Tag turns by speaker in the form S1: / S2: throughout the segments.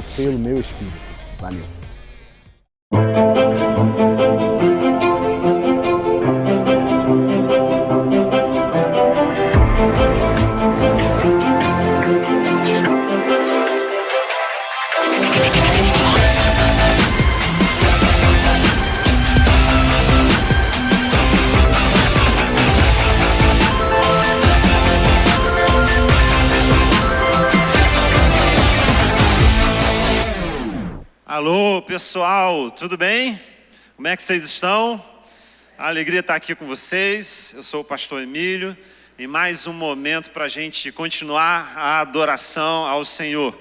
S1: pelo meu espírito. Valeu.
S2: Alô, pessoal, tudo bem? Como é que vocês estão? A alegria estar aqui com vocês. Eu sou o pastor Emílio e mais um momento para a gente continuar a adoração ao Senhor.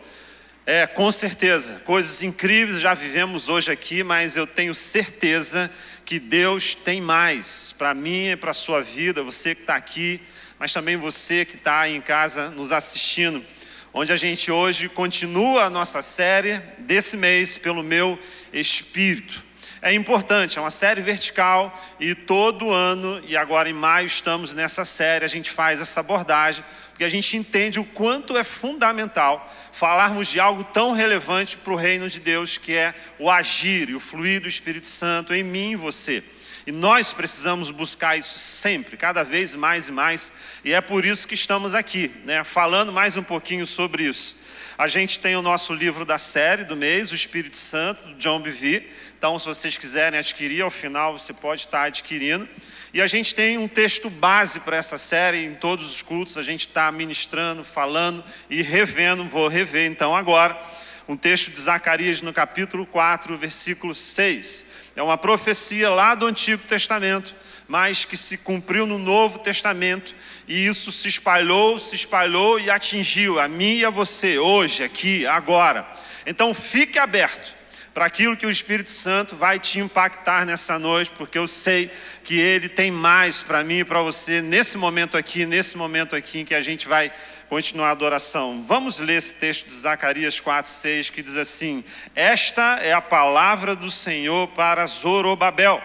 S2: Com certeza, coisas incríveis já vivemos hoje aqui, mas eu tenho certeza que Deus tem mais para mim e para a sua vida, você que está aqui, mas também você que está aí em casa nos assistindo, onde a gente hoje continua a nossa série desse mês pelo meu espírito. É importante, é uma série vertical e todo ano, e agora em maio estamos nessa série, a gente faz essa abordagem, porque a gente entende o quanto é fundamental falarmos de algo tão relevante para o reino de Deus, que é o agir e o fluir do Espírito Santo em mim e você. E nós precisamos buscar isso sempre, cada vez mais e mais, e é por isso que estamos aqui, falando mais um pouquinho sobre isso. A gente tem o nosso livro da série do mês, o Espírito Santo, do John Bevere. Então, se vocês quiserem adquirir, ao final você pode estar adquirindo. E a gente tem um texto base para essa série, em todos os cultos a gente está ministrando, falando e revendo, vou rever então agora, um texto de Zacarias no capítulo 4, versículo 6. É uma profecia lá do Antigo Testamento, mas que se cumpriu no Novo Testamento, e isso se espalhou e atingiu a mim e a você, hoje, aqui, agora. Então fique aberto para aquilo que o Espírito Santo vai te impactar nessa noite, porque eu sei que Ele tem mais para mim e para você nesse momento aqui em que a gente vai continuar a adoração. Vamos ler esse texto de Zacarias 4:6, que diz assim: esta é a palavra do Senhor para Zorobabel,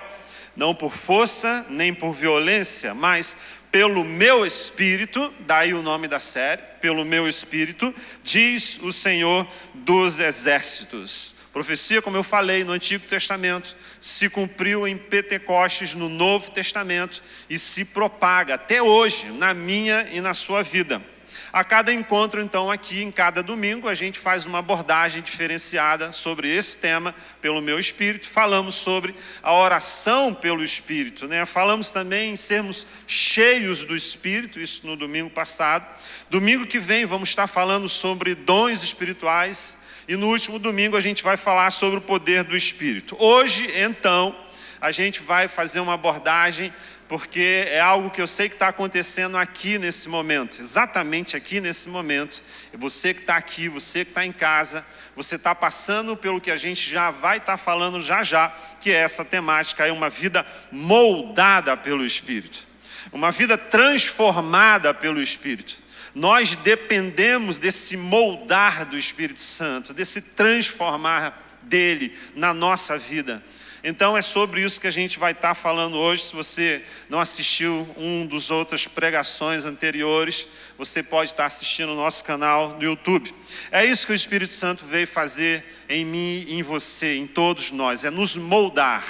S2: não por força nem por violência, mas pelo meu espírito, daí o nome da série, pelo meu espírito, diz o Senhor dos exércitos. Profecia, como eu falei, no Antigo Testamento, se cumpriu em Pentecostes no Novo Testamento e se propaga até hoje na minha e na sua vida. A cada encontro, então, aqui, em cada domingo, a gente faz uma abordagem diferenciada sobre esse tema, pelo meu espírito. Falamos sobre a oração pelo Espírito, Falamos também em sermos cheios do Espírito, isso no domingo passado. Domingo que vem vamos estar falando sobre dons espirituais. E no último domingo a gente vai falar sobre o poder do Espírito. Hoje, então, a gente vai fazer uma abordagem, porque é algo que eu sei que está acontecendo aqui nesse momento, exatamente aqui nesse momento. Você que está aqui, você que está em casa, você está passando pelo que a gente já vai estar falando já, que é essa temática, é uma vida moldada pelo Espírito, uma vida transformada pelo Espírito. Nós dependemos desse moldar do Espírito Santo, desse transformar dele na nossa vida. Então é sobre isso que a gente vai estar falando hoje. Se você não assistiu um dos outras pregações anteriores, você pode estar assistindo o nosso canal no YouTube. É isso que o Espírito Santo veio fazer em mim, em você, em todos nós. É nos moldar,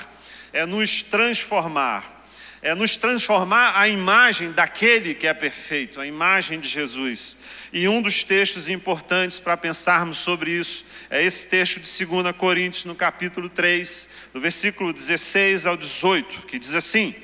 S2: é nos transformar. É nos transformar à imagem daquele que é perfeito, a imagem de Jesus. E um dos textos importantes para pensarmos sobre isso é esse texto de 2 Coríntios, no capítulo 3, no versículo 16 ao 18, que diz assim: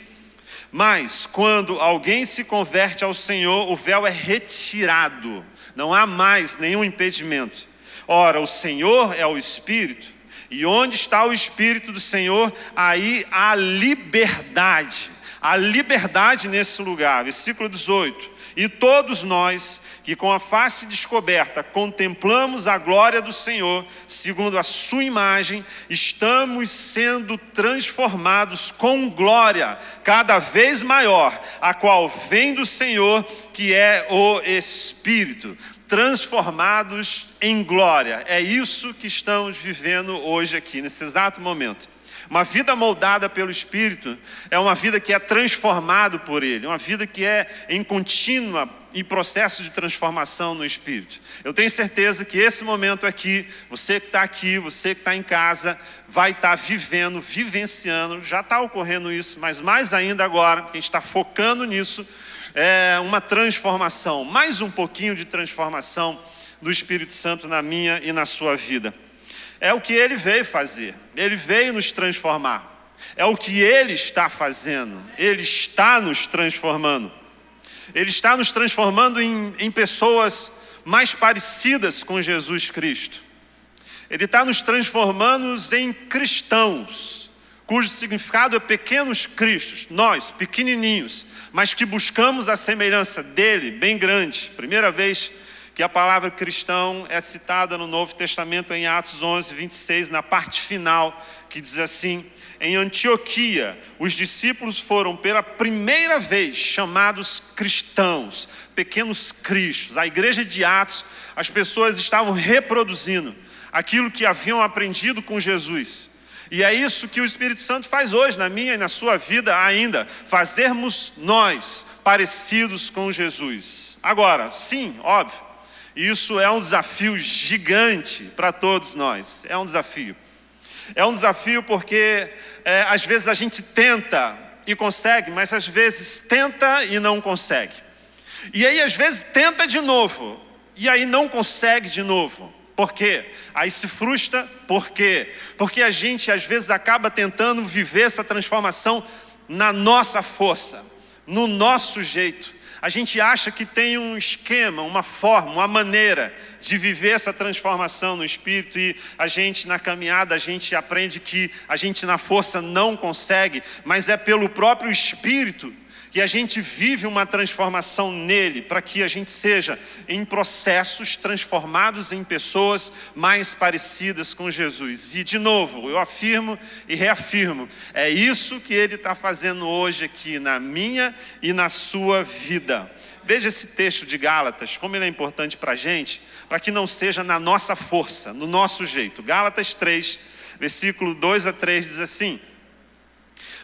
S2: mas quando alguém se converte ao Senhor, o véu é retirado, não há mais nenhum impedimento. Ora, o Senhor é o Espírito, e onde está o Espírito do Senhor, aí há liberdade. A liberdade nesse lugar, versículo 18. E todos nós que com a face descoberta contemplamos a glória do Senhor, segundo a sua imagem, estamos sendo transformados com glória cada vez maior, a qual vem do Senhor, que é o Espírito. transformados em glória. É isso que estamos vivendo hoje aqui, nesse exato momento. Uma vida moldada pelo Espírito é uma vida que é transformada por Ele, uma vida que é em contínua e processo de transformação no Espírito. Eu tenho certeza que esse momento aqui, você que está aqui, você que está em casa, vai estar vivendo, vivenciando, já está ocorrendo isso, mas mais ainda agora, que a gente está focando nisso, é uma transformação, mais um pouquinho de transformação do Espírito Santo na minha e na sua vida. É o que Ele veio fazer, Ele veio nos transformar, é o que Ele está fazendo, Ele está nos transformando. Ele está nos transformando em pessoas mais parecidas com Jesus Cristo. Ele está nos transformando em cristãos, cujo significado é pequenos cristos, nós, pequenininhos, mas que buscamos a semelhança dele, bem grande. Primeira vez que a palavra cristão é citada no Novo Testamento, em Atos 11, 26, na parte final, que diz assim: em Antioquia, os discípulos foram pela primeira vez chamados cristãos, pequenos cristos. A igreja de Atos, as pessoas estavam reproduzindo aquilo que haviam aprendido com Jesus. E é isso que o Espírito Santo faz hoje, na minha e na sua vida ainda, fazermos nós parecidos com Jesus. Agora, sim, óbvio, isso é um desafio gigante para todos nós, é um desafio. É um desafio porque às vezes a gente tenta e consegue, mas às vezes tenta e não consegue. E aí às vezes tenta de novo, e aí não consegue de novo. Por quê? Aí se frustra, por quê? Porque a gente às vezes acaba tentando viver essa transformação na nossa força, no nosso jeito. A gente acha que tem um esquema, uma forma, uma maneira de viver essa transformação no Espírito, e a gente na caminhada, a gente aprende que a gente na força não consegue, mas é pelo próprio Espírito que a gente vive uma transformação nele, para que a gente seja em processos transformados em pessoas mais parecidas com Jesus. E de novo, eu afirmo e reafirmo, é isso que ele está fazendo hoje aqui na minha e na sua vida. Veja esse texto de Gálatas, como ele é importante para a gente, para que não seja na nossa força, no nosso jeito. Gálatas 3, versículo 2 a 3 diz assim: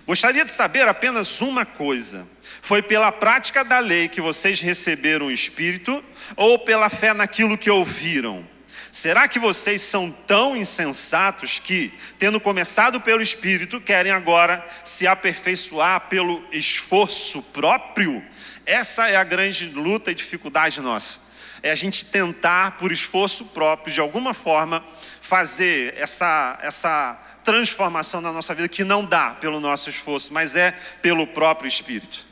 S2: gostaria de saber apenas uma coisa: foi pela prática da lei que vocês receberam o Espírito, ou pela fé naquilo que ouviram? Será que vocês são tão insensatos que, tendo começado pelo Espírito, querem agora se aperfeiçoar pelo esforço próprio? Essa é a grande luta e dificuldade nossa. É a gente tentar, por esforço próprio, de alguma forma, fazer essa transformação na nossa vida, que não dá pelo nosso esforço, mas é pelo próprio Espírito.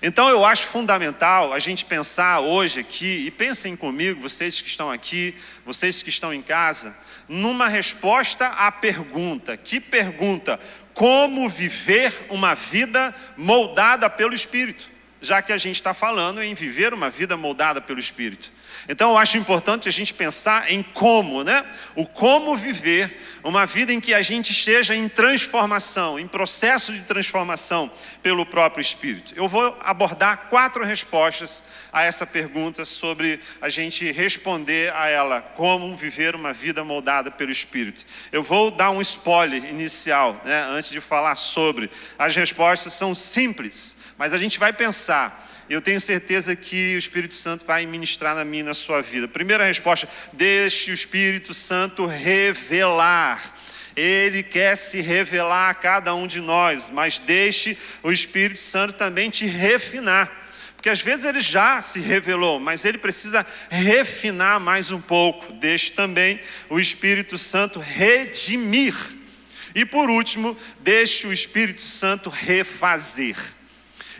S2: Então eu acho fundamental a gente pensar hoje aqui, e pensem comigo, vocês que estão aqui, vocês que estão em casa, numa resposta à pergunta. Que pergunta? Como viver uma vida moldada pelo Espírito? Já que a gente está falando em viver uma vida moldada pelo Espírito. Então eu acho importante a gente pensar em como, né? O como viver uma vida em que a gente esteja em transformação, em processo de transformação pelo próprio Espírito. Eu vou abordar 4 respostas a essa pergunta, sobre a gente responder a ela, como viver uma vida moldada pelo Espírito. Eu vou dar um spoiler inicial, né? Antes de falar sobre. As respostas são simples, mas a gente vai pensar. Eu tenho certeza que o Espírito Santo vai ministrar na minha e na sua vida. Primeira resposta: deixe o Espírito Santo revelar. Ele quer se revelar a cada um de nós, mas deixe o Espírito Santo também te refinar. Porque às vezes ele já se revelou, mas ele precisa refinar mais um pouco. Deixe também o Espírito Santo redimir. E por último, deixe o Espírito Santo refazer.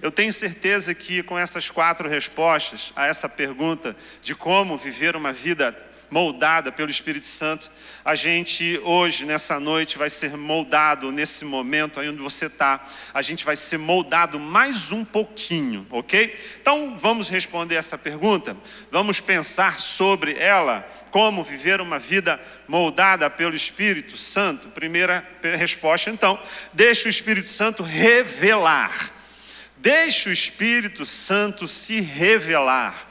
S2: Eu tenho certeza que com essas 4 respostas a essa pergunta de como viver uma vida moldada pelo Espírito Santo, a gente hoje, nessa noite, vai ser moldado nesse momento aí onde você está. A gente vai ser moldado mais um pouquinho, ok? Então vamos responder essa pergunta, vamos pensar sobre ela, como viver uma vida moldada pelo Espírito Santo. Primeira resposta então: deixe o Espírito Santo revelar. Deixe o Espírito Santo se revelar.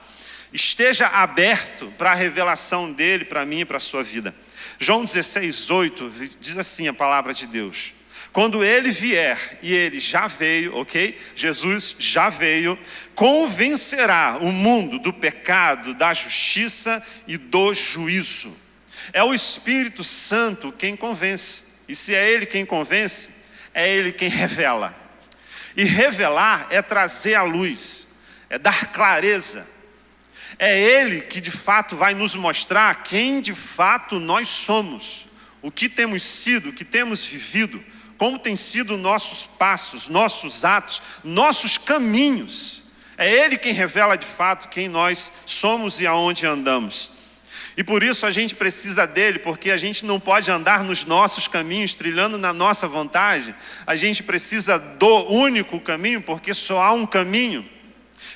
S2: Esteja aberto para a revelação dele para mim e para a sua vida. João 16:8 diz assim a palavra de Deus: quando ele vier, e ele já veio, ok? Jesus já veio, convencerá o mundo do pecado, da justiça e do juízo. É o Espírito Santo quem convence. E se é ele quem convence, é ele quem revela. E revelar é trazer à luz, é dar clareza. É ele que de fato vai nos mostrar quem de fato nós somos, o que temos sido, o que temos vivido, como têm sido nossos passos, nossos atos, nossos caminhos. É ele quem revela de fato quem nós somos e aonde andamos. E por isso a gente precisa dele, porque a gente não pode andar nos nossos caminhos, trilhando na nossa vontade. A gente precisa do único caminho, porque só há um caminho.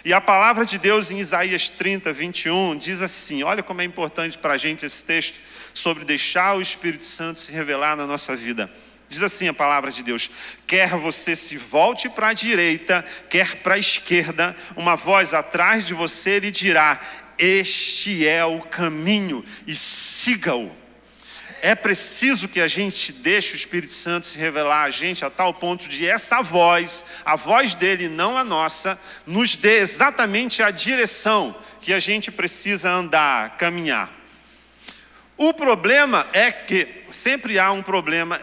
S2: E a palavra de Deus em Isaías 30:21 diz assim, olha como é importante para a gente esse texto, sobre deixar o Espírito Santo se revelar na nossa vida. Diz assim a palavra de Deus: quer você se volte para a direita, quer para a esquerda, uma voz atrás de você lhe dirá: este é o caminho, e siga-o. É preciso que a gente deixe o Espírito Santo se revelar a gente a tal ponto de essa voz, a voz dele, não a nossa, nos dê exatamente a direção que a gente precisa andar, caminhar. O problema é que, sempre há um problema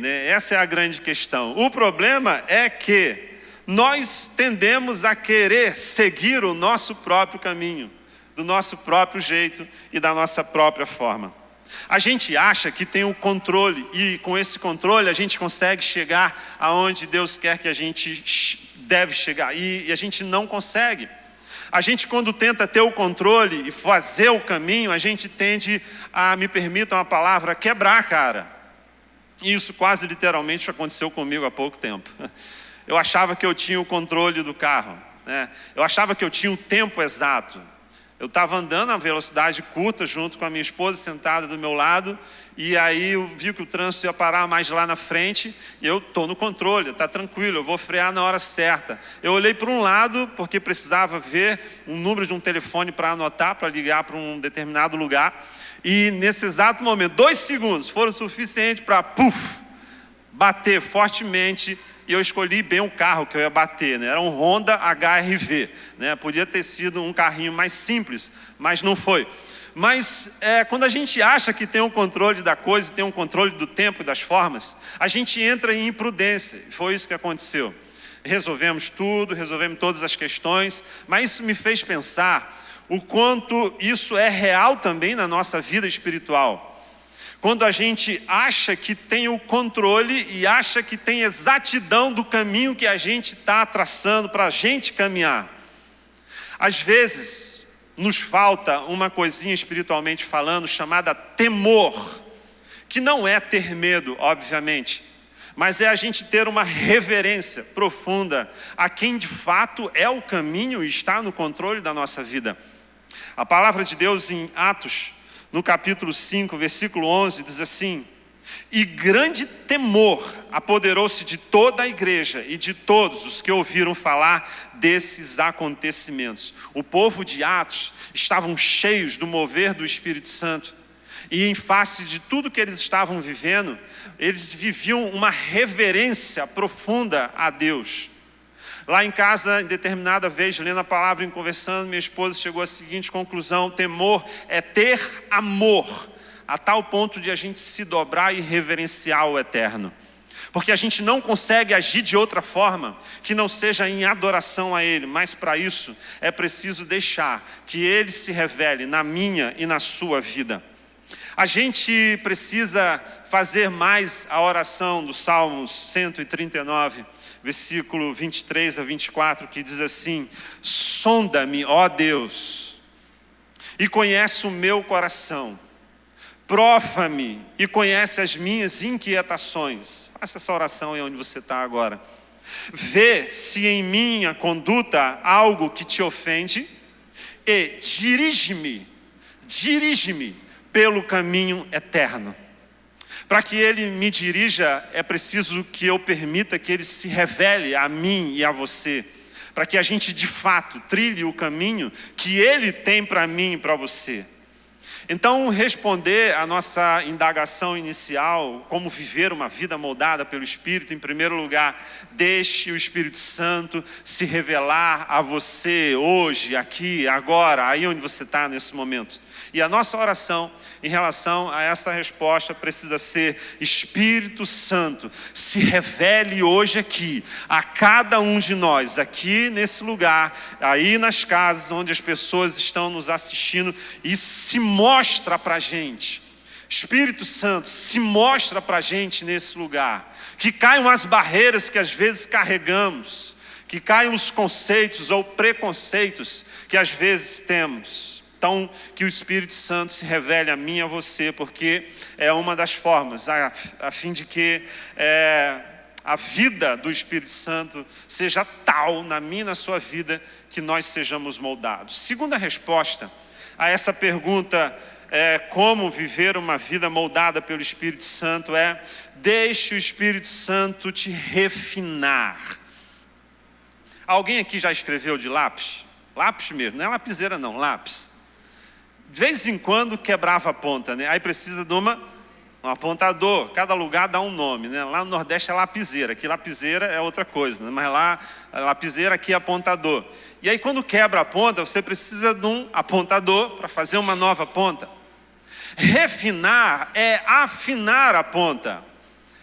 S2: né? Essa é a grande questão. O problema é que nós tendemos a querer seguir o nosso próprio caminho, do nosso próprio jeito e da nossa própria forma. A gente acha que tem o controle e com esse controle a gente consegue chegar aonde Deus quer que a gente deve chegar e a gente não consegue. A gente, quando tenta ter o controle e fazer o caminho, a gente tende a, me permitam a palavra, quebrar a cara. E isso quase literalmente aconteceu comigo há pouco tempo. Eu achava que eu tinha o controle do carro, né? Eu achava que eu tinha o tempo exato. Eu estava andando a velocidade curta junto com a minha esposa sentada do meu lado, e aí eu vi que o trânsito ia parar mais lá na frente, e eu estou no controle, está tranquilo, eu vou frear na hora certa. Eu olhei para um lado, porque precisava ver um número de um telefone para anotar, para ligar para um determinado lugar, e nesse exato momento, 2 segundos foram suficientes para, bater fortemente. E eu escolhi bem o carro que eu ia bater, né? Era um Honda HR-V, né? Podia ter sido um carrinho mais simples, mas não foi. Mas quando a gente acha que tem um controle da coisa, tem um controle do tempo e das formas, a gente entra em imprudência. Foi isso que aconteceu. Resolvemos tudo, resolvemos todas as questões, mas isso me fez pensar o quanto isso é real também na nossa vida espiritual. Quando a gente acha que tem o controle e acha que tem exatidão do caminho que a gente está traçando para a gente caminhar. Às vezes, nos falta uma coisinha espiritualmente falando chamada temor, que não é ter medo, obviamente, mas é a gente ter uma reverência profunda a quem de fato é o caminho e está no controle da nossa vida. A palavra de Deus em Atos, no capítulo 5, versículo 11, diz assim: e grande temor apoderou-se de toda a igreja e de todos os que ouviram falar desses acontecimentos. O povo de Atos estavam cheios do mover do Espírito Santo. E em face de tudo que eles estavam vivendo, eles viviam uma reverência profunda a Deus. Lá em casa, em determinada vez, lendo a palavra e conversando, minha esposa chegou à seguinte conclusão: temor é ter amor, a tal ponto de a gente se dobrar e reverenciar o eterno. Porque a gente não consegue agir de outra forma que não seja em adoração a Ele, mas para isso é preciso deixar que Ele se revele na minha e na sua vida. A gente precisa fazer mais a oração do Salmos 139, versículo 23 a 24, que diz assim: sonda-me, ó Deus, e conhece o meu coração. Prova-me e conhece as minhas inquietações. Faça essa oração aí onde você está agora. Vê se em minha conduta há algo que te ofende e dirige-me pelo caminho eterno. Para que Ele me dirija, é preciso que eu permita que Ele se revele a mim e a você. para que a gente de fato trilhe o caminho que Ele tem para mim e para você. Então, responder à nossa indagação inicial, como viver uma vida moldada pelo Espírito, em primeiro lugar, deixe o Espírito Santo se revelar a você hoje, aqui, agora, aí onde você está nesse momento. E a nossa oração em relação a essa resposta precisa ser: Espírito Santo, se revele hoje aqui, a cada um de nós, aqui nesse lugar, aí nas casas onde as pessoas estão nos assistindo, e se mostra para a gente. Espírito Santo, se mostra para a gente nesse lugar. Que caiam as barreiras que às vezes carregamos, que caiam os conceitos ou preconceitos que às vezes temos. Então, que o Espírito Santo se revele a mim e a você, porque é uma das formas, a fim de que a vida do Espírito Santo seja tal na minha e na sua vida, que nós sejamos moldados. Segunda resposta a essa pergunta, como viver uma vida moldada pelo Espírito Santo, deixe o Espírito Santo te refinar. Alguém aqui já escreveu de lápis? Lápis mesmo, não é lapiseira não, lápis. De vez em quando quebrava a ponta, né? Aí precisa de um apontador. Cada lugar dá um nome, né? Lá no Nordeste é lapiseira. Aqui lapiseira é outra coisa, né? Mas lá lapiseira, aqui é apontador. E aí quando quebra a ponta, você precisa de um apontador para fazer uma nova ponta. Refinar é afinar a ponta.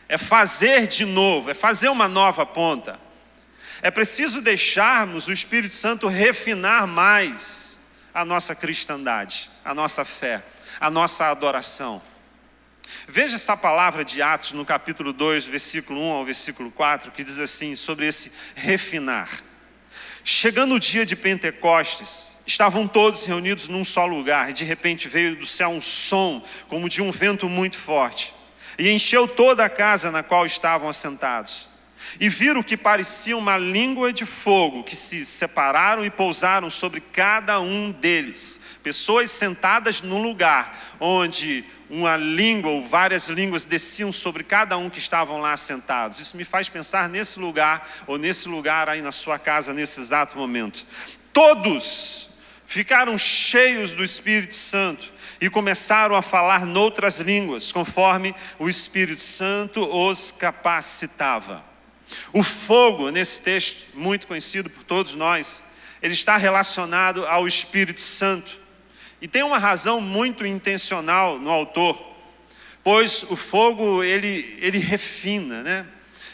S2: É fazer de novo, é fazer uma nova ponta. É preciso deixarmos o Espírito Santo refinar mais a nossa cristandade, a nossa fé, a nossa adoração. Veja essa palavra de Atos no capítulo 2, versículo 1 ao versículo 4, que diz assim, sobre esse refinar. Chegando o dia de Pentecostes, estavam todos reunidos num só lugar, e de repente veio do céu um som, como de um vento muito forte, e encheu toda a casa na qual estavam assentados. E viram que parecia uma língua de fogo, que se separaram e pousaram sobre cada um deles. Pessoas sentadas num lugar onde uma língua ou várias línguas desciam sobre cada um que estavam lá sentados. Isso me faz pensar nesse lugar, ou nesse lugar aí na sua casa, nesse exato momento. Todos ficaram cheios do Espírito Santo e começaram a falar noutras línguas, conforme o Espírito Santo os capacitava. O fogo, nesse texto, muito conhecido por todos nós, ele está relacionado ao Espírito Santo. E tem uma razão muito intencional no autor, pois o fogo, ele refina, né?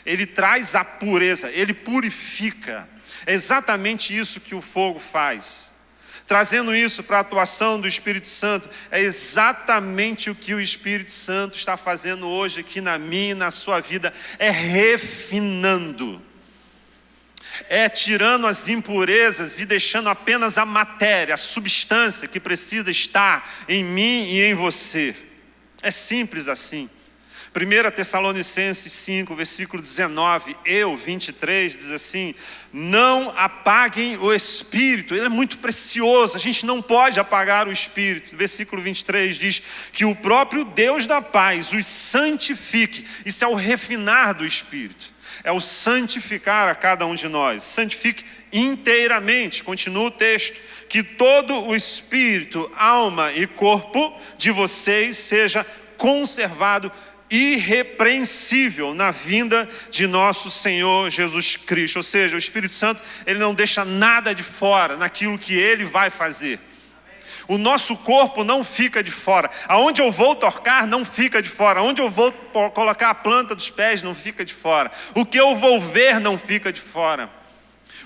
S2: Ele traz a pureza, ele purifica. É exatamente isso que o fogo faz. Trazendo isso para a atuação do Espírito Santo, é exatamente o que o Espírito Santo está fazendo hoje aqui na minha e na sua vida, é refinando, é tirando as impurezas e deixando apenas a matéria, a substância que precisa estar em mim e em você. É simples assim. 1 Tessalonicenses 5, versículo 19 e 23 diz assim: não apaguem o Espírito, ele é muito precioso, a gente não pode apagar o Espírito. Versículo 23 diz que o próprio Deus da paz os santifique. Isso é o refinar do Espírito, é o santificar a cada um de nós. Santifique inteiramente, continua o texto, que todo o espírito, alma e corpo de vocês seja conservado irrepreensível na vinda de nosso Senhor Jesus Cristo. Ou seja, o Espírito Santo, ele não deixa nada de fora naquilo que ele vai fazer. O nosso corpo não fica de fora. Aonde eu vou tocar não fica de fora. Aonde eu vou colocar a planta dos pés não fica de fora. O que eu vou ver não fica de fora.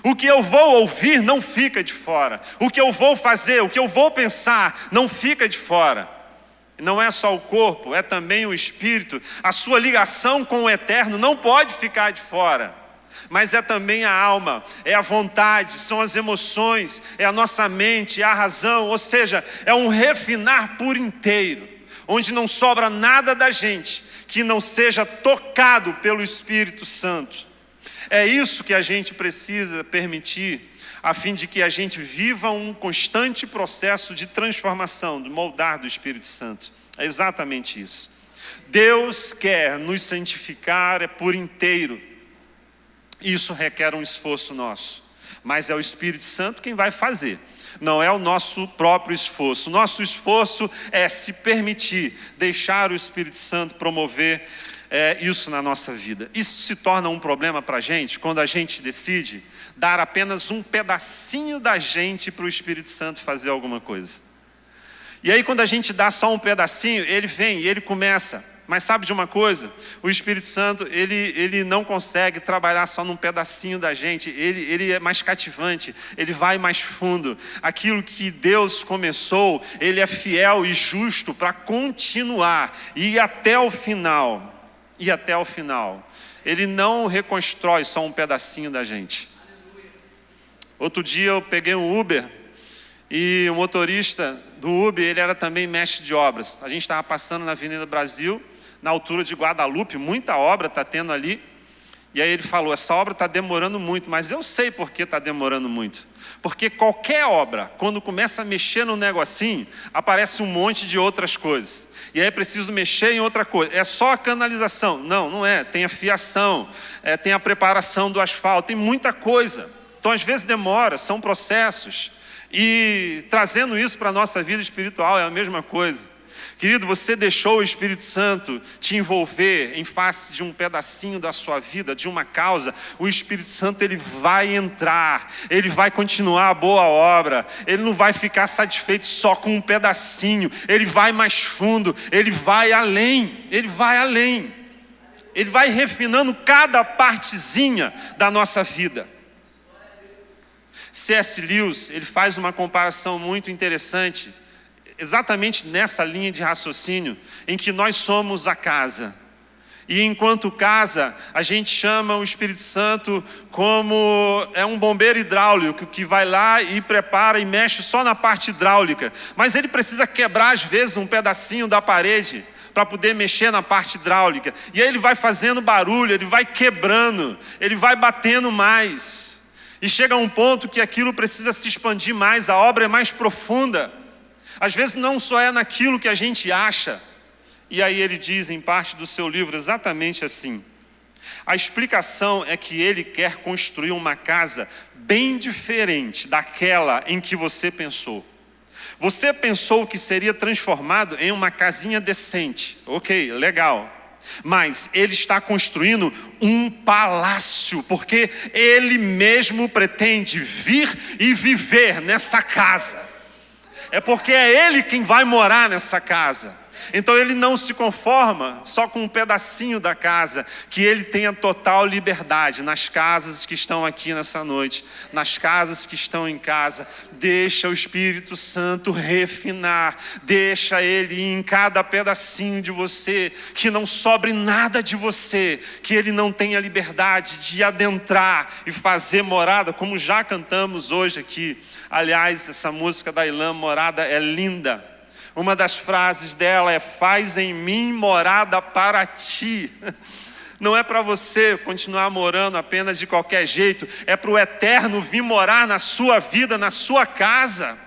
S2: O que eu vou ouvir não fica de fora. O que eu vou fazer, o que eu vou pensar não fica de fora. Não é só o corpo, é também o espírito. A sua ligação com o eterno não pode ficar de fora. Mas é também a alma, é a vontade, são as emoções, é a nossa mente, é a razão. Ou seja, é um refinar por inteiro, onde não sobra nada da gente que não seja tocado pelo Espírito Santo. É isso que a gente precisa permitir, a fim de que a gente viva um constante processo de transformação, de moldar do Espírito Santo. É exatamente isso. Deus quer nos santificar por inteiro. Isso requer um esforço nosso. mas é o Espírito Santo quem vai fazer. Não é o nosso próprio esforço. O nosso esforço é se permitir, deixar o Espírito Santo promover isso na nossa vida. Isso se torna um problema para a gente quando a gente decide dar apenas um pedacinho da gente para o Espírito Santo fazer alguma coisa. E aí quando a gente dá só um pedacinho, ele vem e ele começa. Mas sabe de uma coisa? O Espírito Santo, ele não consegue trabalhar só num pedacinho da gente. Ele é mais cativante, ele vai mais fundo. Aquilo que Deus começou, ele é fiel e justo para continuar e ir até o final. E até o final. Ele não reconstrói só um pedacinho da gente. Outro dia eu peguei um Uber e o motorista do Uber, ele era também mestre de obras. A gente estava passando na Avenida Brasil, na altura de Guadalupe, muita obra está tendo ali. E aí ele falou, essa obra está demorando muito, mas eu sei por que está demorando muito. Porque qualquer obra, quando começa a mexer no negocinho, aparece um monte de outras coisas. E aí é preciso mexer em outra coisa. É só a canalização? Não, não é. Tem a fiação, tem a preparação do asfalto, tem muita coisa. Então às vezes demora, são processos. E trazendo isso para a nossa vida espiritual é a mesma coisa. Querido, você deixou o Espírito Santo te envolver em face de um pedacinho da sua vida, de uma causa. O Espírito Santo, ele vai entrar, ele vai continuar a boa obra. Ele não vai ficar satisfeito só com um pedacinho. Ele vai mais fundo, ele vai além, ele vai além. Ele vai refinando cada partezinha da nossa vida. C.S. Lewis, ele faz uma comparação muito interessante, exatamente nessa linha de raciocínio, em que nós somos a casa. E enquanto casa, a gente chama o Espírito Santo como um bombeiro hidráulico que vai lá e prepara e mexe só na parte hidráulica. Mas ele precisa quebrar às vezes um pedacinho da parede para poder mexer na parte hidráulica. E aí ele vai fazendo barulho, ele vai quebrando, ele vai batendo mais. E chega a um ponto que aquilo precisa se expandir mais, a obra é mais profunda. Às vezes não só é naquilo que a gente acha. E aí ele diz em parte do seu livro exatamente assim. A explicação é que ele quer construir uma casa bem diferente daquela em que você pensou. Você pensou que seria transformado em uma casinha decente. Ok, legal. Mas ele está construindo um palácio, porque ele mesmo pretende vir e viver nessa casa. É porque é ele quem vai morar nessa casa. Então ele não se conforma só com um pedacinho da casa, que ele tenha total liberdade nas casas que estão aqui nessa noite, nas casas que estão em casa. Deixa o Espírito Santo refinar, deixa ele ir em cada pedacinho de você, que não sobre nada de você, que ele não tenha liberdade de adentrar e fazer morada, como já cantamos hoje aqui. Aliás, essa música da Ilan, Morada, é linda. Uma das frases dela é: faz em mim morada para ti. Não é para você continuar morando apenas de qualquer jeito, é para o eterno vir morar na sua vida, na sua casa.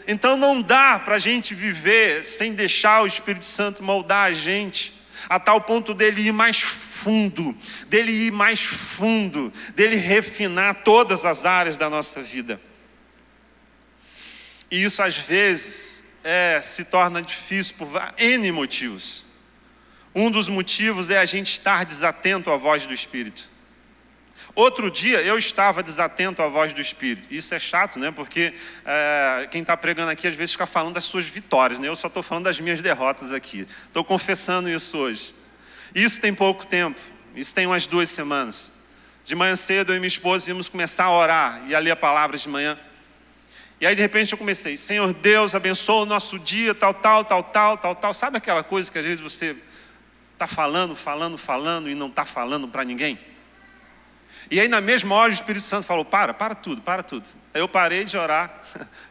S2: Então não dá para a gente viver sem deixar o Espírito Santo moldar a gente, a tal ponto dele ir mais fundo, dele refinar todas as áreas da nossa vida. E isso às vezes se torna difícil por N motivos. Um dos motivos é a gente estar desatento à voz do Espírito. Outro dia eu estava desatento à voz do Espírito. Isso é chato, né? Porque quem está pregando aqui às vezes fica falando das suas vitórias, né? Eu só estou falando das minhas derrotas aqui. Estou confessando isso hoje. Isso tem pouco tempo. Isso tem umas 2 semanas. De manhã cedo eu e minha esposa íamos começar a orar e a ler a palavra de manhã. E aí de repente eu comecei: Senhor Deus, abençoa o nosso dia, tal. Sabe aquela coisa que às vezes você está falando e não está falando para ninguém? E aí na mesma hora o Espírito Santo falou: para tudo. Aí eu parei de orar,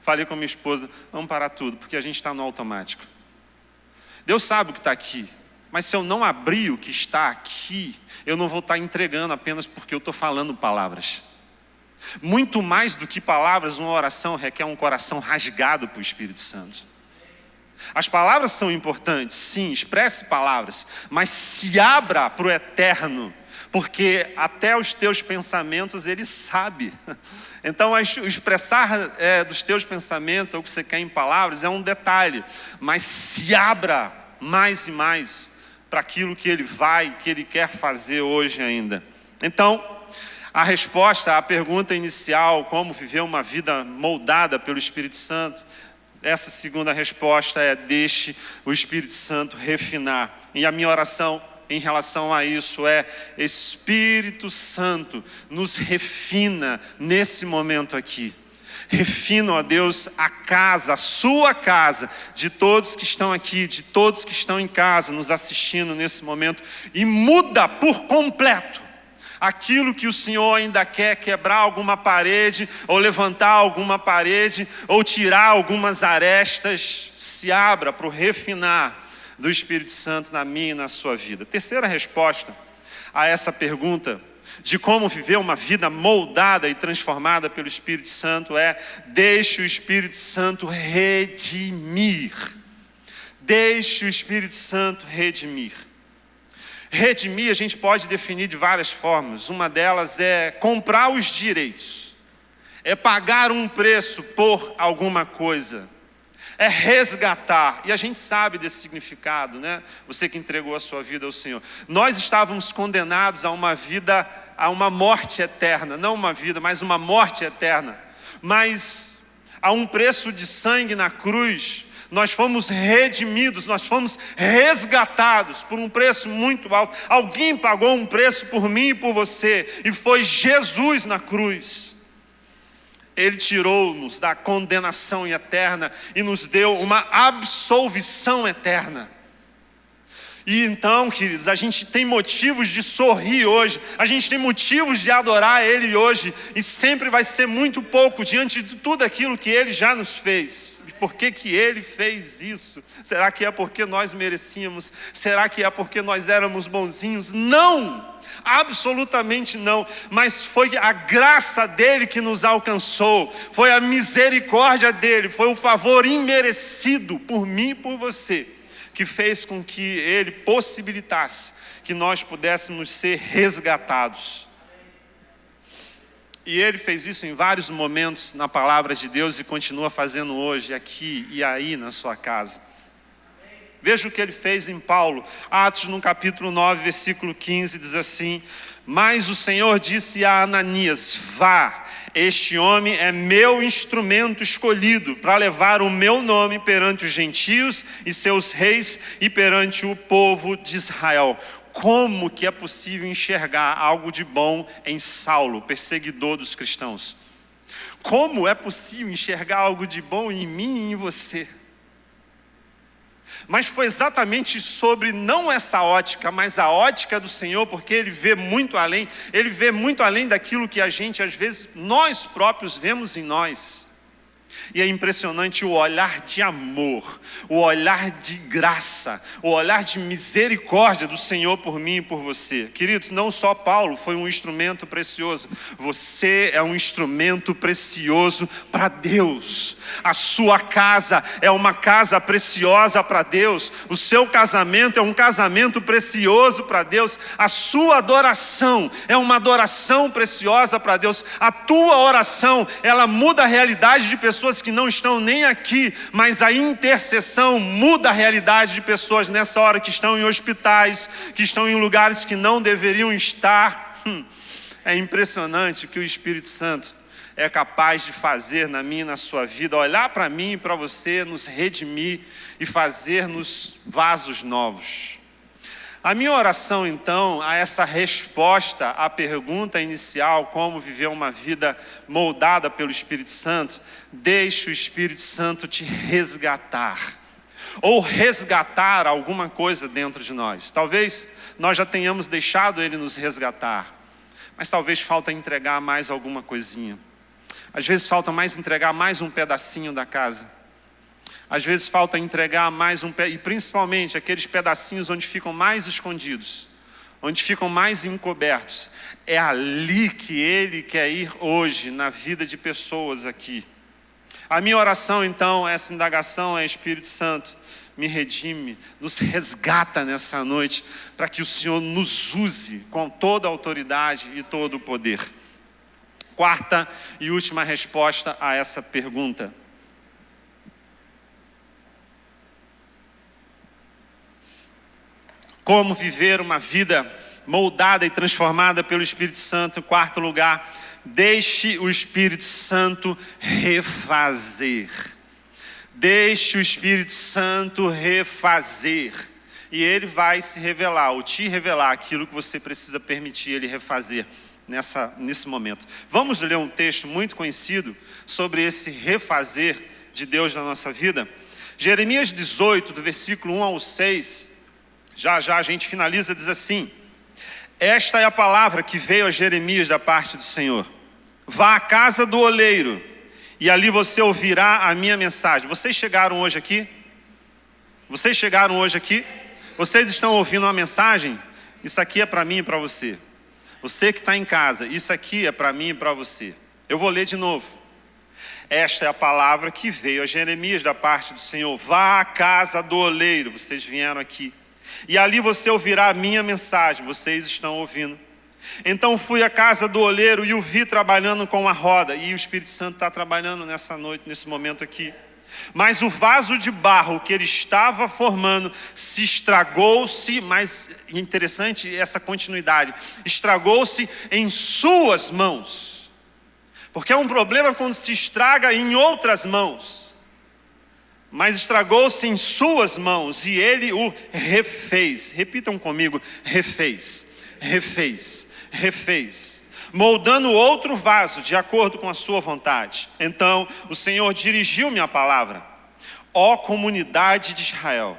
S2: falei com a minha esposa: vamos parar tudo, porque a gente está no automático. Deus sabe o que está aqui, mas se eu não abrir o que está aqui, eu não vou estar entregando apenas porque eu estou falando palavras. Muito mais do que palavras, uma oração requer um coração rasgado para o Espírito Santo. As palavras são importantes, sim, expresse palavras, mas se abra para o eterno, porque até os teus pensamentos Ele sabe. Então, o expressar dos teus pensamentos, ou o que você quer em palavras, é um detalhe, mas se abra mais e mais para aquilo que Ele quer fazer hoje ainda. Então, a resposta à pergunta inicial, como viver uma vida moldada pelo Espírito Santo, essa segunda resposta é: deixe o Espírito Santo refinar. E a minha oração em relação a isso é: Espírito Santo, nos refina nesse momento aqui. Refina, ó Deus, a casa, a sua casa, de todos que estão aqui, de todos que estão em casa, nos assistindo nesse momento, e muda por completo aquilo que o Senhor ainda quer, quebrar alguma parede, ou levantar alguma parede, ou tirar algumas arestas. Se abra para o refinar do Espírito Santo na minha e na sua vida. Terceira resposta a essa pergunta de como viver uma vida moldada e transformada pelo Espírito Santo é: deixe o Espírito Santo redimir. Deixe o Espírito Santo redimir. Redimir a gente pode definir de várias formas. Uma delas é comprar os direitos, é pagar um preço por alguma coisa, é resgatar. E a gente sabe desse significado, né? Você que entregou a sua vida ao Senhor. Nós estávamos condenados a uma vida, a uma morte eterna. Não uma vida, mas uma morte eterna. Mas a um preço de sangue na cruz, nós fomos redimidos, nós fomos resgatados por um preço muito alto. Alguém pagou um preço por mim e por você, e foi Jesus na cruz. Ele tirou-nos da condenação eterna e nos deu uma absolvição eterna. E então, queridos, a gente tem motivos de sorrir hoje, a gente tem motivos de adorar Ele hoje, e sempre vai ser muito pouco diante de tudo aquilo que Ele já nos fez. E por que Ele fez isso? Será que é porque nós merecíamos? Será que é porque nós éramos bonzinhos? Não! Absolutamente não, mas foi a graça dele que nos alcançou, foi a misericórdia dele, foi o favor imerecido por mim e por você, que fez com que ele possibilitasse que nós pudéssemos ser resgatados. E ele fez isso em vários momentos na palavra de Deus e continua fazendo hoje, aqui e aí na sua casa. Veja o que ele fez em Paulo. Atos no capítulo 9, versículo 15, diz assim: mas o Senhor disse a Ananias: vá, este homem é meu instrumento escolhido para levar o meu nome perante os gentios e seus reis e perante o povo de Israel. Como que é possível enxergar algo de bom em Saulo, perseguidor dos cristãos? Como é possível enxergar algo de bom em mim e em você? Mas foi exatamente sobre não essa ótica, mas a ótica do Senhor, porque Ele vê muito além. Ele vê muito além daquilo que a gente, às vezes, nós próprios vemos em nós. E é impressionante o olhar de amor, o olhar de graça, o olhar de misericórdia do Senhor por mim e por você. Queridos, não só Paulo foi um instrumento precioso, você é um instrumento precioso para Deus. A sua casa é uma casa preciosa para Deus, o seu casamento é um casamento precioso para Deus, a sua adoração é uma adoração preciosa para Deus, a tua oração, ela muda a realidade de pessoas que não estão nem aqui, mas a intercessão muda a realidade de pessoas nessa hora que estão em hospitais, que estão em lugares que não deveriam estar. É impressionante o que o Espírito Santo é capaz de fazer na minha e na sua vida, olhar para mim e para você, nos redimir e fazer-nos vasos novos. A minha oração, então, a essa resposta à pergunta inicial, como viver uma vida moldada pelo Espírito Santo, deixe o Espírito Santo te resgatar, ou resgatar alguma coisa dentro de nós. Talvez nós já tenhamos deixado Ele nos resgatar, mas talvez falta entregar mais alguma coisinha. Às vezes falta mais entregar mais um pedacinho da casa. Às vezes falta entregar mais e principalmente aqueles pedacinhos onde ficam mais escondidos, onde ficam mais encobertos. É ali que Ele quer ir hoje na vida de pessoas aqui. A minha oração então, essa indagação é: Espírito Santo, me redime, nos resgata nessa noite, para que o Senhor nos use com toda a autoridade e todo o poder. Quarta e última resposta a essa pergunta. Como viver uma vida moldada e transformada pelo Espírito Santo? Em quarto lugar, deixe o Espírito Santo refazer. Deixe o Espírito Santo refazer. E Ele vai se revelar, ou te revelar aquilo que você precisa permitir Ele refazer nesse momento. Vamos ler um texto muito conhecido sobre esse refazer de Deus na nossa vida. Jeremias 18, do versículo 1 ao 6, já a gente finaliza, diz assim: esta é a palavra que veio a Jeremias da parte do Senhor. Vá à casa do oleiro, e ali você ouvirá a minha mensagem. Vocês chegaram hoje aqui? Vocês chegaram hoje aqui? Vocês estão ouvindo uma mensagem? Isso aqui é para mim e para você. Você que está em casa, isso aqui é para mim e para você. Eu vou ler de novo. Esta é a palavra que veio a Jeremias da parte do Senhor. Vá à casa do oleiro. Vocês vieram aqui. E ali você ouvirá a minha mensagem. Vocês estão ouvindo. Então fui à casa do oleiro e o vi trabalhando com a roda. E o Espírito Santo está trabalhando nessa noite, nesse momento aqui. Mas o vaso de barro que ele estava formando se estragou-se, mas interessante essa continuidade, estragou-se em suas mãos. Porque é um problema quando se estraga em outras mãos. Mas estragou-se em suas mãos e ele o refez. Repitam comigo: refez, refez, refez. Moldando outro vaso de acordo com a sua vontade. Então o Senhor dirigiu-me a palavra: ó comunidade de Israel,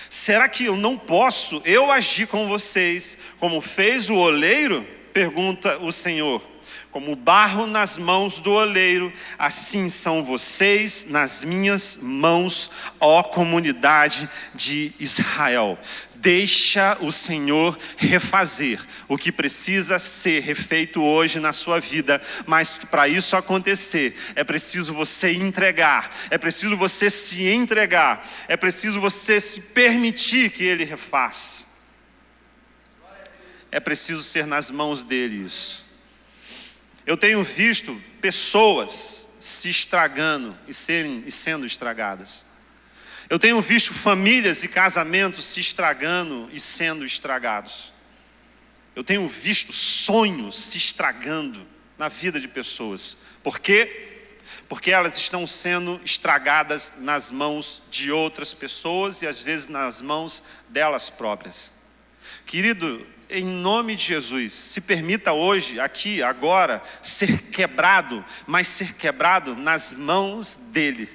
S2: será que eu não posso agir com vocês como fez o oleiro? Pergunta o Senhor. Como barro nas mãos do oleiro, assim são vocês nas minhas mãos, ó comunidade de Israel. Deixa o Senhor refazer o que precisa ser refeito hoje na sua vida. Mas para isso acontecer, é preciso você entregar. É preciso você se entregar. É preciso você se permitir que Ele refaça. É preciso ser nas mãos dEle isso. Eu tenho visto pessoas se estragando e sendo estragadas. Eu tenho visto famílias e casamentos se estragando e sendo estragados. Eu tenho visto sonhos se estragando na vida de pessoas. Por quê? Porque elas estão sendo estragadas nas mãos de outras pessoas e às vezes nas mãos delas próprias. Querido, em nome de Jesus, se permita hoje, aqui, agora, ser quebrado, mas ser quebrado nas mãos dEle.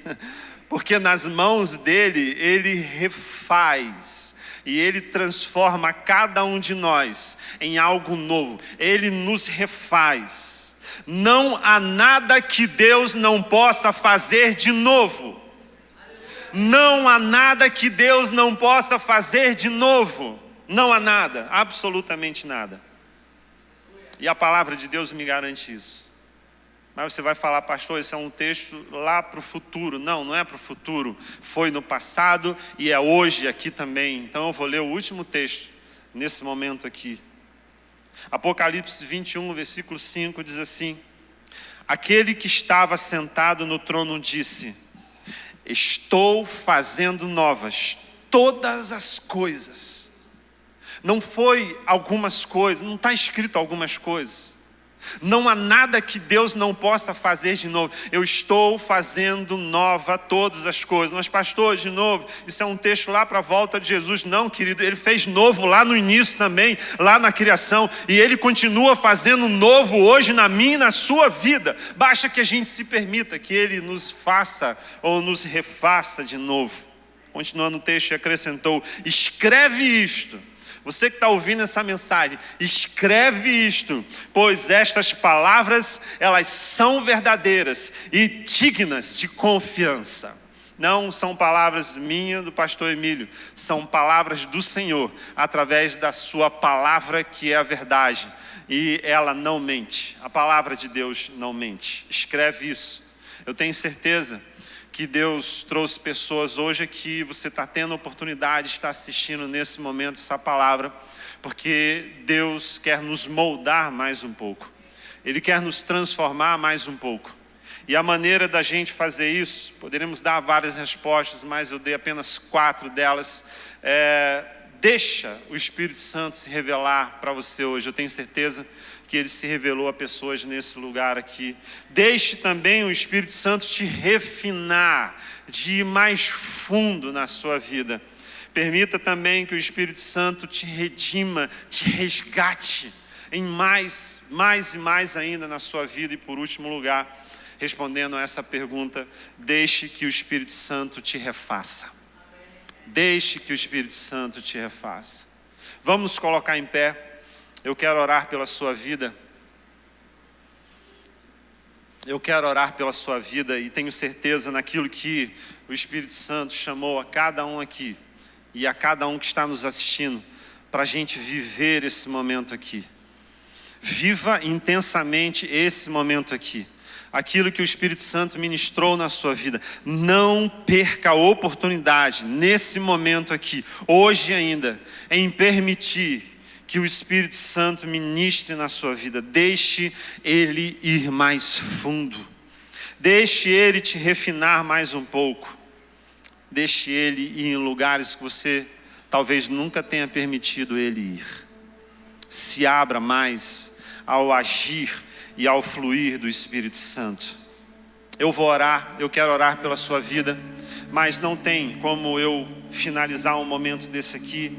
S2: Porque nas mãos dEle, Ele refaz. E Ele transforma cada um de nós em algo novo. Ele nos refaz. Não há nada que Deus não possa fazer de novo. Não há nada que Deus não possa fazer de novo. Não há nada, absolutamente nada. E a palavra de Deus me garante isso. Mas você vai falar: pastor, esse é um texto lá para o futuro. Não, não é para o futuro. Foi no passado e é hoje aqui também. Então eu vou ler o último texto, nesse momento aqui. Apocalipse 21, versículo 5, diz assim: aquele que estava sentado no trono disse: estou fazendo novas todas as coisas. Não foi algumas coisas, não está escrito algumas coisas. Não há nada que Deus não possa fazer de novo. Eu estou fazendo nova todas as coisas. Mas pastor, de novo, isso é um texto lá para a volta de Jesus. Não, querido, Ele fez novo lá no início também, lá na criação. E Ele continua fazendo novo hoje na minha e na sua vida. Basta que a gente se permita que Ele nos faça ou nos refaça de novo. Continuando o texto, acrescentou: escreve isto. Você que está ouvindo essa mensagem, escreve isto, pois estas palavras, elas são verdadeiras e dignas de confiança. Não são palavras minhas, do pastor Emílio, são palavras do Senhor, através da sua palavra que é a verdade. E ela não mente, a palavra de Deus não mente. Escreve isso. Eu tenho certeza que Deus trouxe pessoas hoje aqui, você está tendo a oportunidade de estar assistindo nesse momento essa palavra, porque Deus quer nos moldar mais um pouco. Ele quer nos transformar mais um pouco. E a maneira da gente fazer isso, poderíamos dar várias respostas, mas eu dei apenas 4 delas. Deixa o Espírito Santo se revelar para você hoje. Eu tenho certeza que Ele se revelou a pessoas nesse lugar aqui. Deixe também o Espírito Santo te refinar, de ir mais fundo na sua vida. Permita também que o Espírito Santo te redima, te resgate em mais e mais ainda na sua vida. E por último lugar, respondendo a essa pergunta, deixe que o Espírito Santo te refaça. Deixe que o Espírito Santo te refaça. Vamos nos colocar em pé. Eu quero orar pela sua vida. Eu quero orar pela sua vida e tenho certeza naquilo que o Espírito Santo chamou a cada um aqui e a cada um que está nos assistindo para a gente viver esse momento aqui. Viva intensamente esse momento aqui. Aquilo que o Espírito Santo ministrou na sua vida. Não perca a oportunidade nesse momento aqui, hoje ainda, em permitir que o Espírito Santo ministre na sua vida. Deixe Ele ir mais fundo. Deixe Ele te refinar mais um pouco. Deixe Ele ir em lugares que você talvez nunca tenha permitido Ele ir. Se abra mais ao agir e ao fluir do Espírito Santo. Eu vou orar, eu quero orar pela sua vida, mas não tem como eu finalizar um momento desse aqui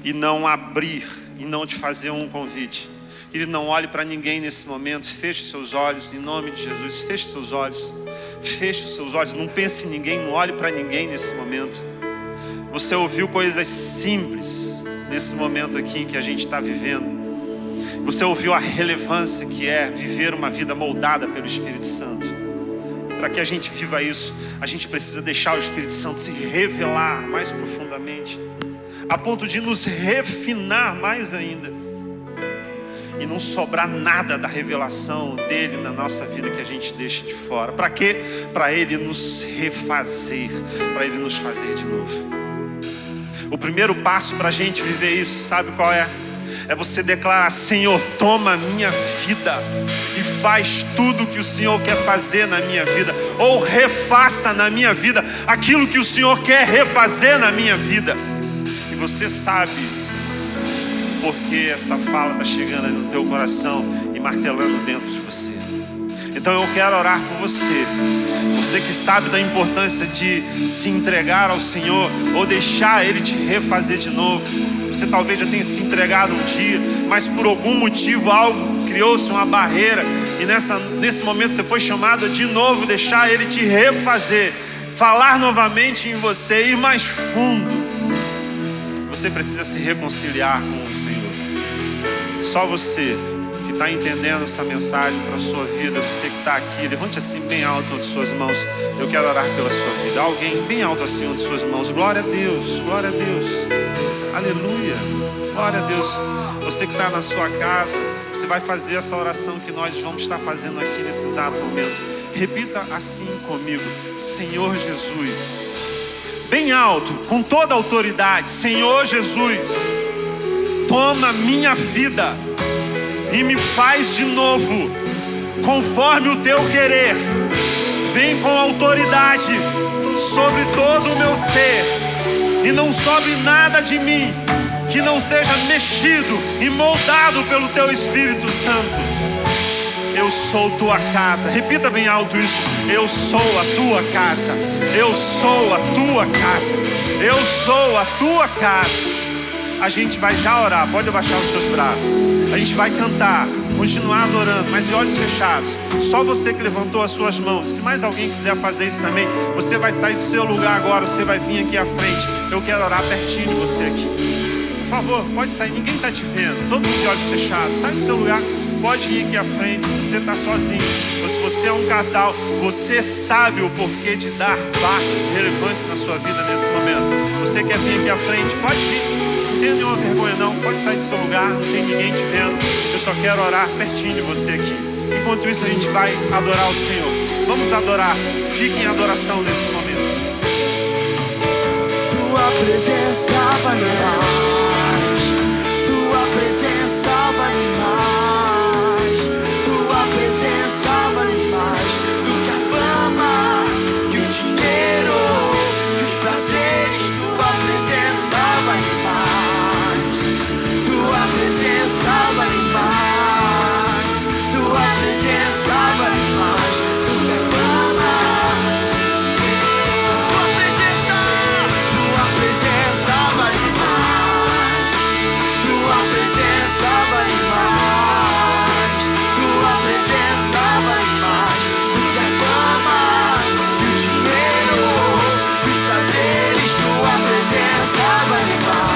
S2: e não abrir e não te fazer um convite. Querido, não olhe para ninguém nesse momento. Feche seus olhos, em nome de Jesus. Feche seus olhos. Feche os seus olhos. Não pense em ninguém, não olhe para ninguém nesse momento. Você ouviu coisas simples nesse momento aqui em que a gente está vivendo. Você ouviu a relevância que é viver uma vida moldada pelo Espírito Santo. Para que a gente viva isso, a gente precisa deixar o Espírito Santo se revelar mais profundamente, a ponto de nos refinar mais ainda, e não sobrar nada da revelação dele na nossa vida que a gente deixe de fora. Para quê? Para ele nos refazer, para ele nos fazer de novo. O primeiro passo para a gente viver isso, sabe qual é? É você declarar: Senhor, toma a minha vida e faz tudo que o Senhor quer fazer na minha vida, ou refaça na minha vida aquilo que o Senhor quer refazer na minha vida. E você sabe porque essa fala está chegando aí no teu coração e martelando dentro de você. Então eu quero orar por você. Você que sabe da importância de se entregar ao Senhor, ou deixar Ele te refazer de novo. Você talvez já tenha se entregado um dia, mas por algum motivo algo criou-se uma barreira, e nesse momento você foi chamado a de novo deixar Ele te refazer, falar novamente em você, ir mais fundo. Você precisa se reconciliar com o Senhor. Só você que está entendendo essa mensagem para a sua vida, você que está aqui, levante assim bem alto as suas mãos. Eu quero orar pela sua vida. Alguém bem alto assim as suas mãos. Glória a Deus, glória a Deus. Aleluia, glória a Deus. Você que está na sua casa, você vai fazer essa oração que nós vamos estar fazendo aqui nesse exato momento. Repita assim comigo: Senhor Jesus, bem alto, com toda a autoridade. Senhor Jesus, toma minha vida e me faz de novo, conforme o teu querer. Vem com autoridade sobre todo o meu ser, e não sobre nada de mim que não seja mexido e moldado pelo teu Espírito Santo. Eu sou tua casa. Repita bem alto isso: eu sou a tua casa. Eu sou a tua casa. Eu sou a tua casa. A gente vai já orar, pode abaixar os seus braços. A gente vai cantar, continuar adorando, mas de olhos fechados. Só você que levantou as suas mãos. Se mais alguém quiser fazer isso também, você vai sair do seu lugar agora, você vai vir aqui à frente. Eu quero orar pertinho de você aqui. Por favor, pode sair, ninguém está te vendo. Todo mundo de olhos fechados, sai do seu lugar. Pode vir aqui à frente, você está sozinho. Ou se você é um casal, você sabe o porquê de dar passos relevantes na sua vida nesse momento. Você quer vir aqui à frente, pode vir. Não tenha nenhuma vergonha não, pode sair do seu lugar, não tem ninguém te vendo. Eu só quero orar pertinho de você aqui. Enquanto isso a gente vai adorar o Senhor. Vamos adorar. Fique em adoração nesse momento.
S3: Tua presença vale mais. Tua presença vale mais. Tua presença vale mais do que a fama e o dinheiro e os prazeres. Tua presença vale mais. Tua presença vale mais. Tua presença vale mais do que a fama. Tua presença vale mais. Tua presença vale mais. Tua presença vale mais do que a fama e o dinheiro e os prazeres. Tua presença vale mais.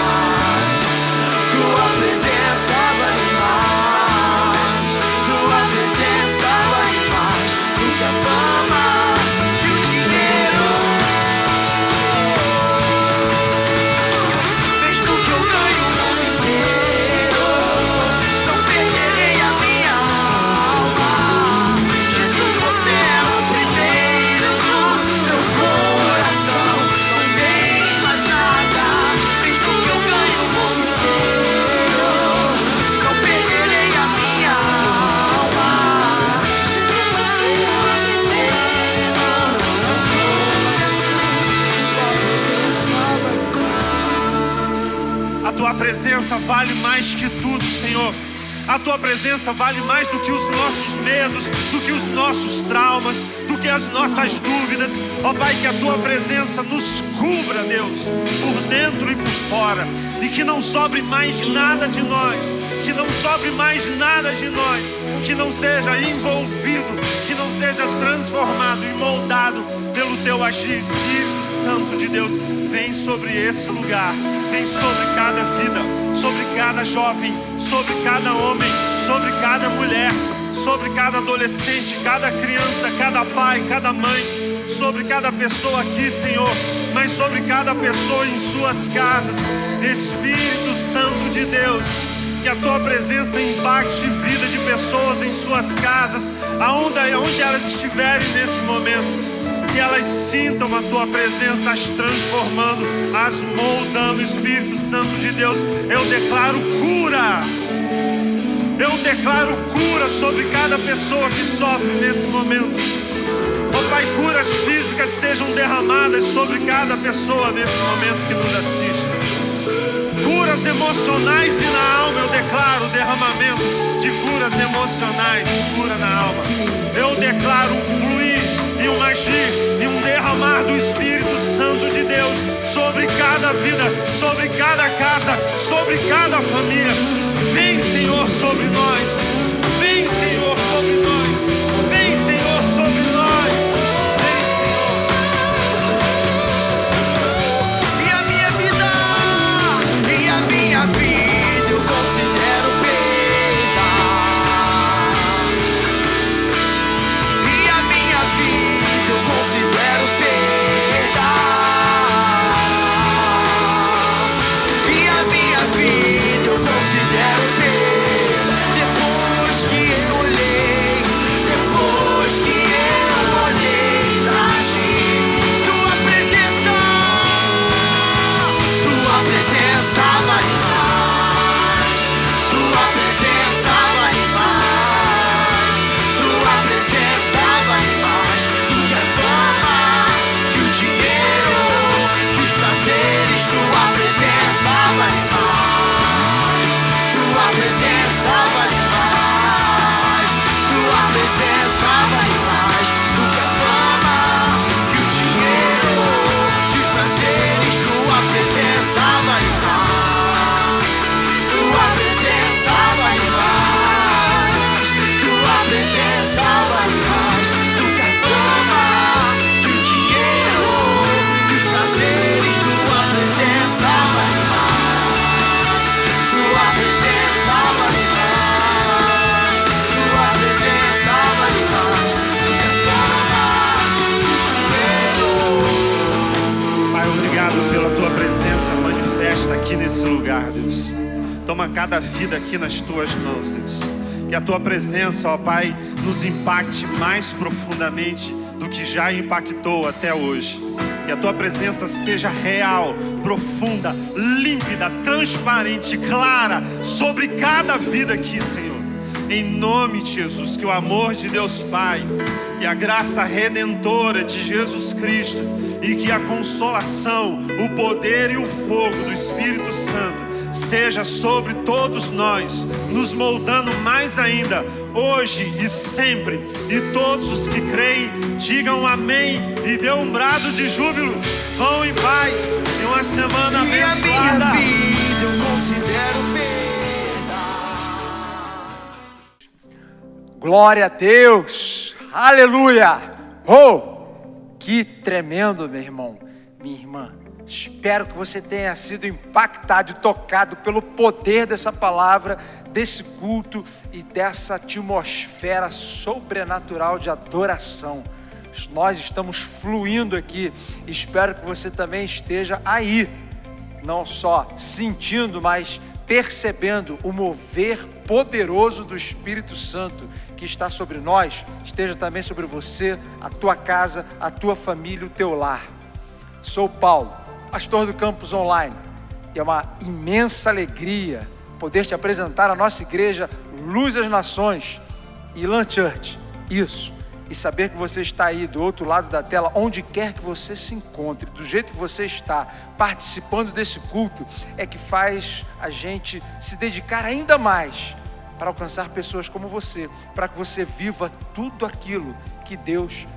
S3: Tua presença vale mais. Tua presença vale mais do que a fama e o dinheiro. Mesmo que eu ganhe o mundo inteiro, não perderei a minha alma. Jesus, você é o primeiro do meu coração. Não tem mais nada. Mesmo que eu ganhe o mundo inteiro, não perderei a minha alma. Jesus, você é o primeiro.
S2: A tua presença vale mais que tudo, Senhor. A tua presença vale mais do que os nossos medos, do que os nossos traumas, do que as nossas dúvidas. Ó Pai, que a tua presença nos cubra, Deus, por dentro e por fora. E que não sobre mais nada de nós, que não sobre mais nada de nós, que não seja envolvido, que não seja transformado e moldado pelo teu agir. Espírito Santo de Deus, vem sobre esse lugar, vem sobre cada vida, sobre cada jovem, sobre cada homem, sobre cada mulher, sobre cada adolescente, cada criança, cada pai, cada mãe, sobre cada pessoa aqui, Senhor, mas sobre cada pessoa em suas casas. Espírito Santo de Deus, que a tua presença impacte a vida de pessoas em suas casas, onde elas estiverem nesse momento. Que elas sintam a tua presença as transformando, as moldando. Espírito Santo de Deus, eu declaro cura. Eu declaro cura sobre cada pessoa que sofre nesse momento. Ó Pai, curas físicas sejam derramadas sobre cada pessoa nesse momento que nos assiste. Curas emocionais e na alma, eu declaro o derramamento de curas emocionais, cura na alma. Eu declaro um fluir e um agir e um derramar do Espírito Santo de Deus sobre cada vida, sobre cada casa, sobre cada família. Vem, Senhor, sobre nós. Vem, Senhor, sobre nós. Vem, Senhor, sobre nós. Vem, Senhor.
S3: E a minha vida eu considero perda. E a minha vida eu considero perda. E a minha vida eu considero perda. Depois que eu olhei pra ti, tua presença vale mais. Tua presença vale mais. Tua presença vale mais do que a fama e o dinheiro e os prazeres. Tua presença vale mais. Tua presença vale mais. Tua presença vale mais do que a fama e o dinheiro e os prazeres. Tua presença vale mais. Tua presença vale mais. Tua presença vale mais do que a fama e o dinheiro e os prazeres. Tua presença vale mais. Tua presença vale mais. Tua presença vale mais do que a fama e o dinheiro.
S2: Pai, obrigado pela tua presença manifesta aqui nesse lugar, Deus. Toma cada vida aqui nas tuas mãos, Deus. Que a Tua presença, ó Pai, nos impacte mais profundamente do que já impactou até hoje. Que a Tua presença seja real, profunda, límpida, transparente, clara sobre cada vida aqui, Senhor. Em nome de Jesus, que o amor de Deus Pai, que a graça redentora de Jesus Cristo e que a consolação, o poder e o fogo do Espírito Santo seja sobre todos nós, nos moldando mais ainda, hoje e sempre. E todos os que creem, digam amém e dê um brado de júbilo. Vão em paz, e uma semana
S3: E a
S2: abençoada.
S3: minha vida eu considero perda.
S4: Glória a Deus, aleluia. Oh, que tremendo, meu irmão, minha irmã. Espero que você tenha sido impactado e tocado pelo poder dessa palavra, desse culto e dessa atmosfera sobrenatural de adoração. Nós estamos fluindo aqui. Espero que você também esteja aí, não só sentindo, mas percebendo o mover poderoso do Espírito Santo que está sobre nós, esteja também sobre você, a tua casa, a tua família, o teu lar. Sou Paulo, pastor do Campus Online, e é uma imensa alegria poder te apresentar a nossa igreja Luz das Nações, Elan Church, isso, e saber que você está aí do outro lado da tela, onde quer que você se encontre, do jeito que você está, participando desse culto, é que faz a gente se dedicar ainda mais para alcançar pessoas como você, para que você viva tudo aquilo que Deus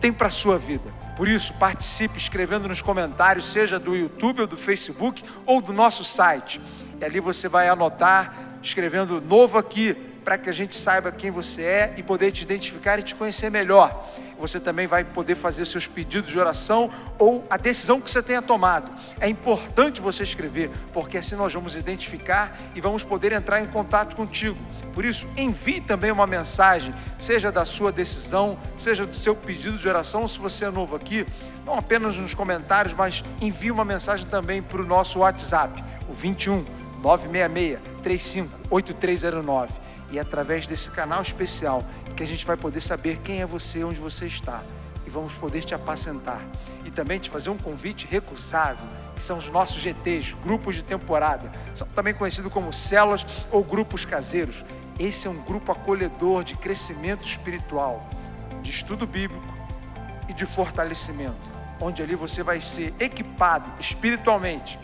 S4: tem para a sua vida. Por isso, participe escrevendo nos comentários, seja do YouTube ou do Facebook ou do nosso site. E ali você vai anotar, escrevendo novo aqui, para que a gente saiba quem você é e poder te identificar e te conhecer melhor. Você também vai poder fazer seus pedidos de oração ou a decisão que você tenha tomado. É importante você escrever, porque assim nós vamos identificar e vamos poder entrar em contato contigo. Por isso, envie também uma mensagem, seja da sua decisão, seja do seu pedido de oração, se você é novo aqui, não apenas nos comentários, mas envie uma mensagem também para o nosso WhatsApp, o 21 966 35 8309. E é através desse canal especial que a gente vai poder saber quem é você, onde você está. E vamos poder te apacentar. E também te fazer um convite recusável, que são os nossos GTs, grupos de temporada. São também conhecidos como células ou grupos caseiros. Esse é um grupo acolhedor de crescimento espiritual, de estudo bíblico e de fortalecimento. Onde ali você vai ser equipado espiritualmente,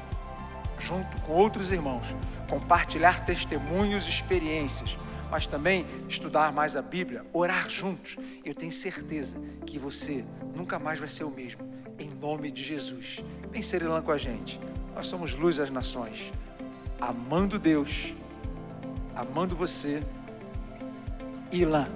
S4: junto com outros irmãos, compartilhar testemunhos e experiências, mas também estudar mais a Bíblia, orar juntos. Eu tenho certeza que você nunca mais vai ser o mesmo, em nome de Jesus. Vem ser Elan com a gente. Nós somos Luz das Nações, amando Deus, amando você, Elan.